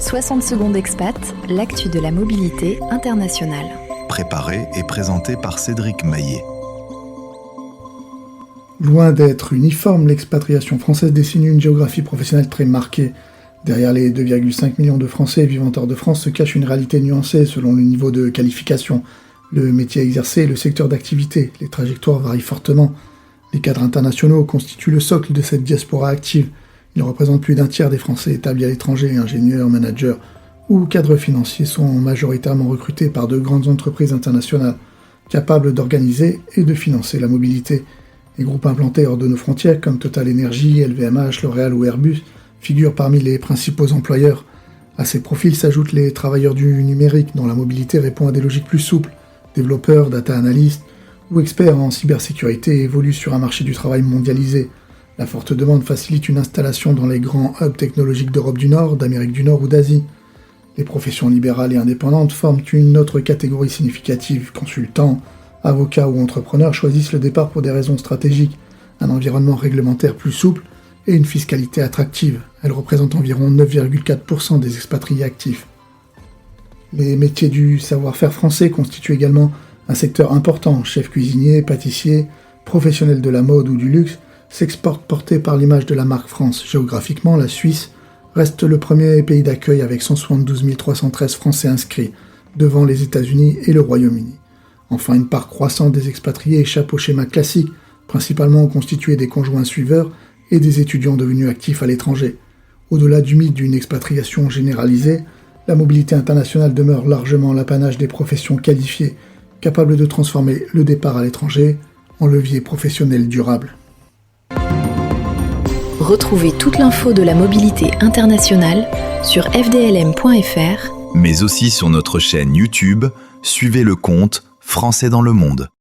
60 secondes expat, l'actu de la mobilité internationale. Préparé et présenté par Cédric Maillet. Loin d'être uniforme, l'expatriation française dessine une géographie professionnelle très marquée. Derrière les 2,5 millions de Français vivant hors de France se cache une réalité nuancée selon le niveau de qualification, le métier exercé et le secteur d'activité. Les trajectoires varient fortement. Les cadres internationaux constituent le socle de cette diaspora active. Ils représentent plus d'un tiers des Français établis à l'étranger. Ingénieurs, managers ou cadres financiers sont majoritairement recrutés par de grandes entreprises internationales, capables d'organiser et de financer la mobilité. Les groupes implantés hors de nos frontières comme Total Energy, LVMH, L'Oréal ou Airbus figurent parmi les principaux employeurs. À ces profils s'ajoutent les travailleurs du numérique dont la mobilité répond à des logiques plus souples. Développeurs, data analystes ou experts en cybersécurité évoluent sur un marché du travail mondialisé. La forte demande facilite une installation dans les grands hubs technologiques d'Europe du Nord, d'Amérique du Nord ou d'Asie. Les professions libérales et indépendantes forment une autre catégorie significative. Consultants, avocats ou entrepreneurs choisissent le départ pour des raisons stratégiques, un environnement réglementaire plus souple et une fiscalité attractive. Elle représente environ 9,4% des expatriés actifs. Les métiers du savoir-faire français constituent également un secteur important. Chefs cuisiniers, pâtissiers, professionnels de la mode ou du luxe s'exportent portés par l'image de la marque France. Géographiquement, la Suisse reste le premier pays d'accueil avec 172 313 Français inscrits, devant les États-Unis et le Royaume-Uni. Enfin, une part croissante des expatriés échappe au schéma classique, principalement constitué des conjoints suiveurs et des étudiants devenus actifs à l'étranger. Au-delà du mythe d'une expatriation généralisée, la mobilité internationale demeure largement l'apanage des professions qualifiées, capables de transformer le départ à l'étranger en levier professionnel durable. Retrouvez toute l'info de la mobilité internationale sur fdlm.fr, Mais aussi sur notre chaîne YouTube, suivez le compte Français dans le monde.